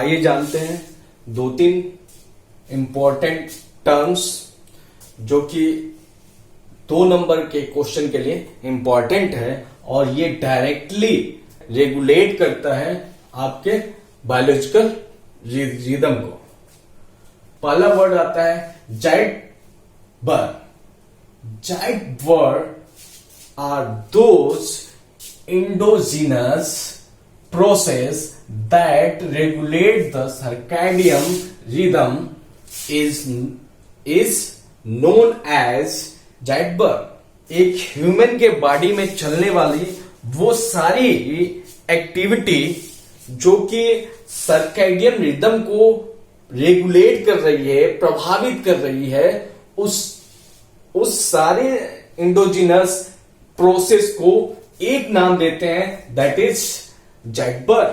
आइए जानते हैं दो तीन इंपॉर्टेंट टर्म्स जो कि 2 नंबर के क्वेश्चन के लिए इंपॉर्टेंट है और ये डायरेक्टली रेगुलेट करता है आपके बायोलॉजिकल रिदम को। पहला वर्ड आता है जाइट बर। Zeitgeber are those endogenous process that regulate the circadian rhythm is known as Zeitber। एक ह्यूमन के बॉडी में चलने वाली वो सारी एक्टिविटी जो कि सर्कैडियन रिदम को रेगुलेट कर रही है, प्रभावित कर रही है, उस सारे इंडोजिनस प्रोसेस को एक नाम देते हैं, that is zeitgeber.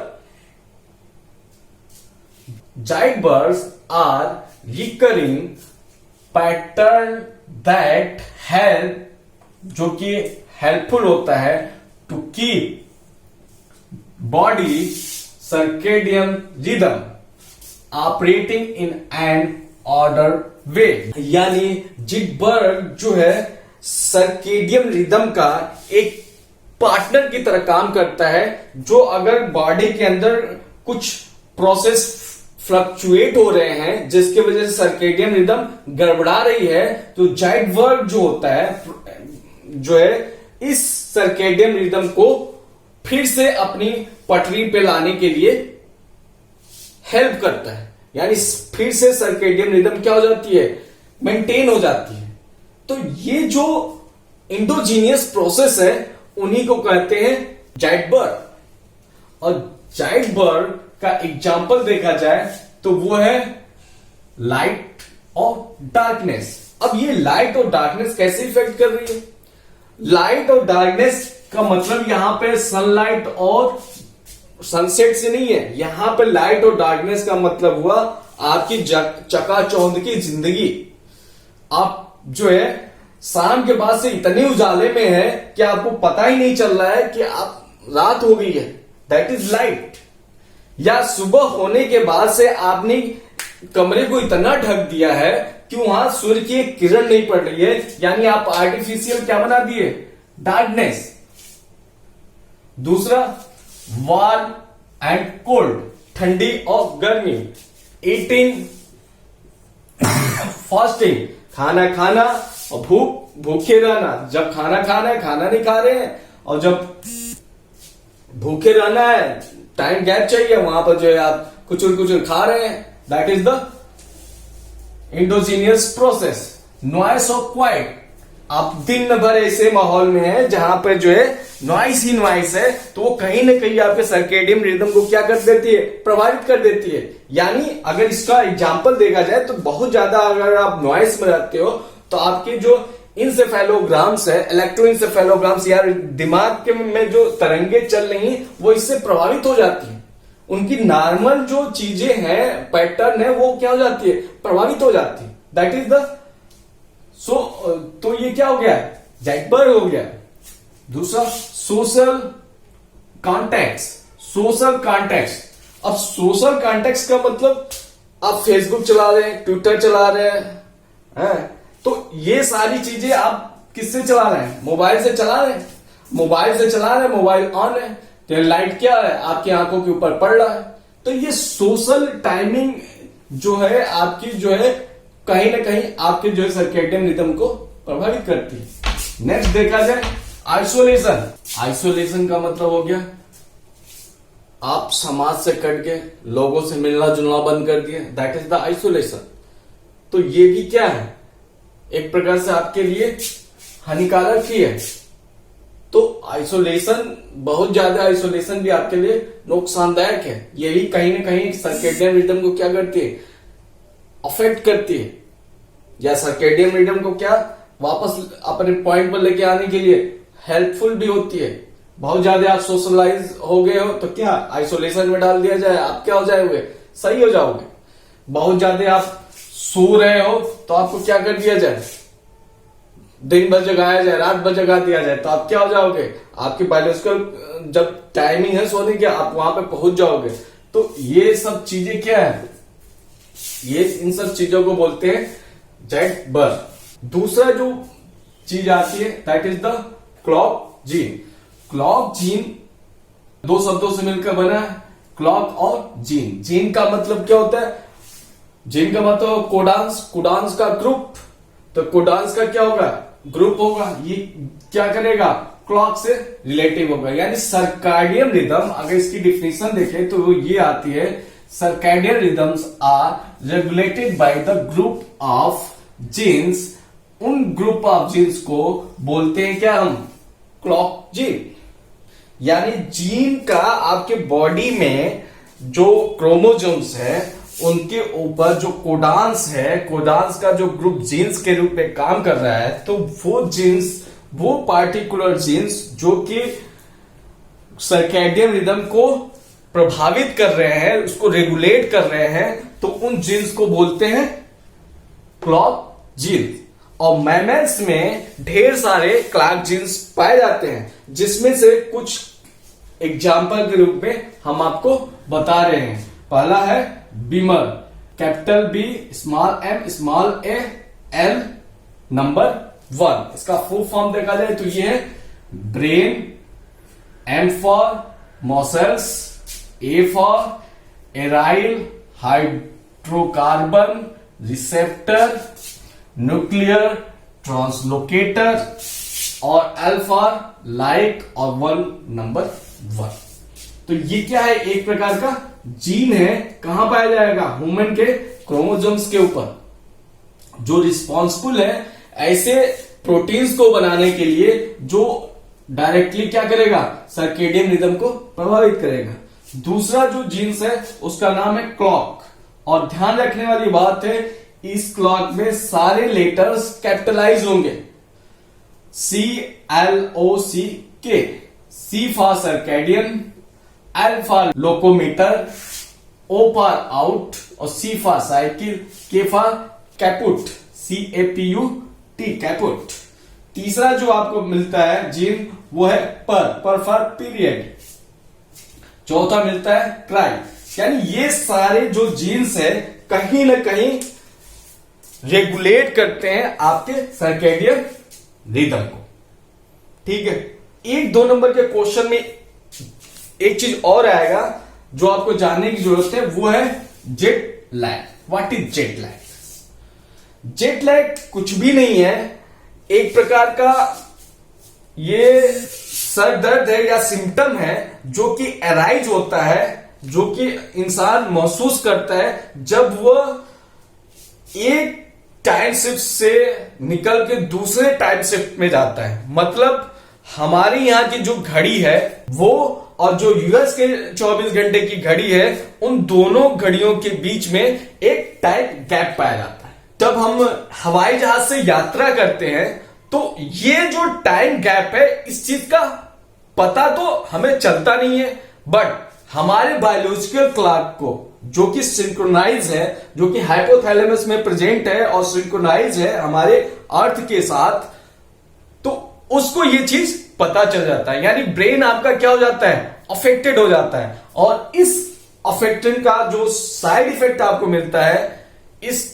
Zeitgebers are recurring pattern that help, जो कि हेल्पफुल होता है to keep body circadian rhythm operating in an order way. यानी जिटबर्ग जो है सर्केडियन रिदम का एक पार्टनर की तरह काम करता है, जो अगर बॉडी के अंदर कुछ प्रोसेस फ्लक्चुएट हो रहे हैं जिसकी वजह से सर्केडियन रिदम गड़बड़ा रही है, तो जाइटबर्ग जो होता है जो है इस सर्केडियन रिदम को फिर से अपनी पटरी पे लाने के लिए हेल्प करता है। यानी फिर से सर्केडियन रिदम क्या हो जाती है, मेंटेन हो जाती है। तो ये जो इंडोजीनियस प्रोसेस है उन्हीं को कहते हैं जाइटबर्ग। और जाइटबर्ग का एग्जाम्पल देखा जाए तो वो है लाइट और डार्कनेस। अब ये लाइट और डार्कनेस कैसे इफेक्ट कर रही है? लाइट और डार्कनेस का मतलब यहां पे सनलाइट और सनसेट से नहीं है। यहां पे लाइट और डार्कनेस का मतलब हुआ आपकी चकाचौंध की जिंदगी। आप जो है शाम के बाद से इतने उजाले में है कि आपको पता ही नहीं चल रहा है कि आप रात हो गई है, दैट इज लाइट। या सुबह होने के बाद से आपने कमरे को इतना ढक दिया है कि वहां सूर्य की एक किरण नहीं पड़ रही है, यानी आप आर्टिफिशियल क्या बना दिए, डार्कनेस। दूसरा वार्म एंड कोल्ड, ठंडी और गर्मी। ईटिंग, फास्टिंग, खाना खाना और भूखे रहना। जब खाना खाना है खाना नहीं खा रहे हैं, और जब भूखे रहना है टाइम गैप चाहिए, वहां पर जो है आप कुचुर खा रहे हैं, that is the endogenous process. Noise और क्वाइट, आप दिन भर ऐसे माहौल में है जहां पर जो है नॉइस ही नॉइस है, तो वो कहीं ना कहीं आपके सर्केडियन रिदम को क्या कर देती है, प्रभावित कर देती है। यानी अगर इसका एग्जाम्पल देखा जाए तो बहुत ज्यादा अगर आप नॉइस में रहते हो तो आपके जो इंसेफेलोग्राम्स है, इलेक्ट्रोइंसेफेलोग्राम्स या दिमाग के में जो तरंगे चल रही हैं वो इससे प्रभावित हो जाती हैं। उनकी नॉर्मल जो चीजें हैं, पैटर्न है, वो क्या हो जाती है, प्रभावित हो जाती है। दैट इज द तो ये क्या हो गया, जाइटबर्ग हो गया। दूसरा सोशल कॉन्टेक्स्ट। सोशल कॉन्टेक्स्ट, अब सोशल कॉन्टेक्स्ट का मतलब आप फेसबुक चला रहे हैं, ट्विटर चला रहे हैं, तो ये सारी चीजें आप किससे चला रहे हैं, मोबाइल से चला रहे हैं। मोबाइल से चला रहे हैं, मोबाइल ऑन है तो लाइट क्या है, आपकी आंखों के ऊपर पड़ रहा है। तो ये सोशल टाइमिंग जो है आपकी जो है कहीं ना कहीं आपके जो है सर्केडियन रिदम को प्रभावित करती है। नेक्स्ट देखा जाए आइसोलेशन। आइसोलेशन का मतलब हो गया आप समाज से कट गए, लोगों से मिलना जुलना बंद कर दिए, दैट इज द आइसोलेशन। तो ये भी क्या है, एक प्रकार से आपके लिए हानिकारक ही है। तो आइसोलेशन, बहुत ज्यादा आइसोलेशन भी आपके लिए नुकसानदायक है। ये भी कहीं ना कहीं सर्केडियन रिदम को क्या करती है, अफेक्ट करती है, या सर्केडियन रिदम को क्या वापस अपने पॉइंट पर लेके आने के लिए हेल्पफुल भी होती है। बहुत ज्यादा आप सोशलाइज हो गए हो तो क्या आइसोलेशन में डाल दिया जाए, आप क्या हो जाओगे, सही हो जाओगे। बहुत ज्यादा आप सो रहे हो तो आपको क्या कर दिया जाए, दिन भर जगाया जाए, रात भर जगा दिया जाए, तो आप क्या हो जाओगे, आपकी बायोलॉजिकल जब टाइमिंग है सोने की आप वहां पे पहुंच जाओगे। तो ये सब चीजें क्या है, ये इन सब चीजों को बोलते हैं जेट बर्थ। दूसरा जो चीज आती है that is the clock gene. Clock gene दो शब्दों से मिलकर बना है, क्लॉक और जीन। जीन का मतलब क्या होता है, जीन का मतलब कोडांस, कोडांस का ग्रुप, तो कोडांस का क्या होगा, ग्रुप होगा। ये क्या करेगा, क्लॉक से रिलेटिव होगा। यानी सर्काडियन रिदम, अगर इसकी डिफिनेशन देखें तो ये आती है, circadian rhythms are regulated by the group of genes. उन ग्रुप ऑफ जीन्स को बोलते हैं क्या हम, क्लॉक जीन। यानी जीन का आपके बॉडी में जो क्रोमोजोम्स है उनके ऊपर जो कोडांस है, कोडांस का जो ग्रुप जीन्स के रूप में काम कर रहा है, तो वो जीन्स, वो पार्टिकुलर जीन्स जो कि सर्कैडियन रिदम को प्रभावित कर रहे हैं, उसको रेगुलेट कर रहे हैं, तो उन जीन्स को बोलते हैं क्लॉक जीन्स। और मैमल्स में ढेर सारे क्लॉक जीन्स पाए जाते हैं, जिसमें से कुछ एग्जाम्पल के रूप में हम आपको बता रहे हैं। पहला है BMAL, capital B small M small A L number 1। इसका फुल फॉर्म देखा जाए तो ये है brain, M for muscles, A for aryl hydrocarbon receptor, nuclear translocator, और एल फॉर लाइक और 1 नंबर 1। तो ये क्या है, एक प्रकार का जीन है। कहां पाया जाएगा, ह्यूमन के क्रोमोसोम्स के ऊपर, जो रिस्पॉन्सिबल है ऐसे प्रोटीन्स को बनाने के लिए जो डायरेक्टली क्या करेगा, सर्केडियन रिदम को प्रभावित करेगा। दूसरा जो जीन्स है उसका नाम है क्लॉक। और ध्यान रखने वाली बात है, इस क्लॉक में सारे लेटर्स कैपिटलाइज होंगे, CLOCK। C for circadian, L for locomotor, O for out, और C for cycle, K for caput, CAPUT caput. तीसरा जो आपको मिलता है जीन वो है पर फॉर पीरियड। चौथा मिलता है क्राई। यानी ये सारे जो जीन्स है कहीं ना कहीं रेगुलेट करते हैं आपके सर्कैडियन रिदम को। ठीक है, 1-2 नंबर के क्वेश्चन में एक चीज और आएगा जो आपको जानने की जरूरत है, वो है jet lag. What is jet lag? Jet lag कुछ भी नहीं है, एक प्रकार का ये सर दर्द है या सिम्टम है जो कि अराइज होता है, जो कि इंसान महसूस करता है जब वह एक टाइम शिफ्ट से निकल के दूसरे टाइम शिफ्ट में जाता है। मतलब हमारी यहाँ की जो घड़ी है वो और जो यूएस के 24 घंटे की घड़ी है, उन दोनों घड़ियों के बीच में एक टाइम गैप पाया जाता है। जब हम हवाई जहाज से यात्रा करते हैं तो ये जो टाइम गैप है, इस चीज का पता तो हमें चलता नहीं है, बट हमारे बायोलॉजिकल क्लॉक को जो कि सिंक्रोनाइज है, जो कि हाइपोथैलेमस में प्रेजेंट है और सिंक्रोनाइज है हमारे अर्थ के साथ, तो उसको ये चीज पता चल जाता है। यानी ब्रेन आपका क्या हो जाता है, अफेक्टेड हो जाता है। और इस अफेक्टेड का जो साइड इफेक्ट आपको मिलता है इस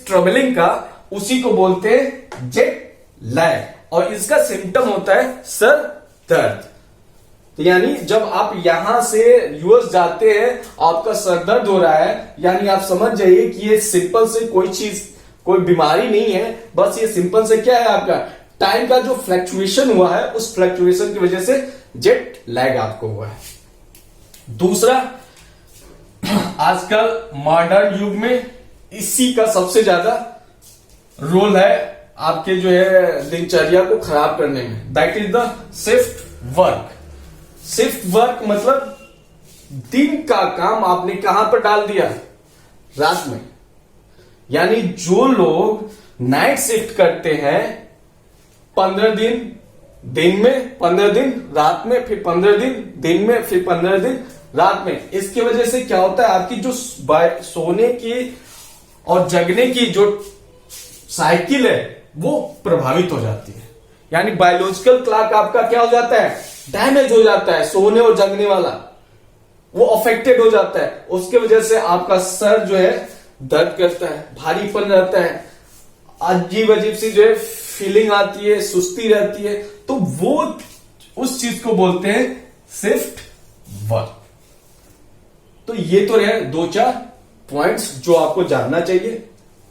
ट्रबलिंग का, उसी को बोलते हैं जेट लैग। और इसका सिम्टम होता है सर दर्द। तो यानी जब आप यहां से यूएस जाते हैं, आपका सर दर्द हो रहा है, यानी आप समझ जाइए कि ये सिंपल से कोई चीज, कोई बीमारी नहीं है, बस ये सिंपल से क्या है, आपका टाइम का जो फ्लक्चुएशन हुआ है, उस फ्लक्चुएशन की वजह से जेट लैग आपको हुआ है। दूसरा, आजकल मॉडर्न युग में इसी का सबसे ज्यादा रोल है आपके जो है दिनचर्या को खराब करने में, that is the shift work. Shift work मतलब दिन का काम आपने कहां पर डाल दिया, रात में। यानी जो लोग नाइट शिफ्ट करते हैं, 15 दिन दिन में, 15 दिन रात में, फिर 15 दिन दिन में, फिर 15 दिन रात में, इसकी वजह से क्या होता है, आपकी जो सोने की और जगने की जो साइकिल है वो प्रभावित हो जाती है। यानी बायोलॉजिकल क्लॉक आपका क्या हो जाता है, डैमेज हो जाता है, सोने और जगने वाला। वो अफेक्टेड हो जाता है, उसके वजह से आपका सर जो है दर्द करता है, भारीपन रहता है, अजीब अजीब सी जो है फीलिंग आती है, सुस्ती रहती है, तो वो उस चीज को बोलते हैं शिफ्ट वर्क। तो ये तो रहे 2-4 पॉइंट्स जो आपको जानना चाहिए।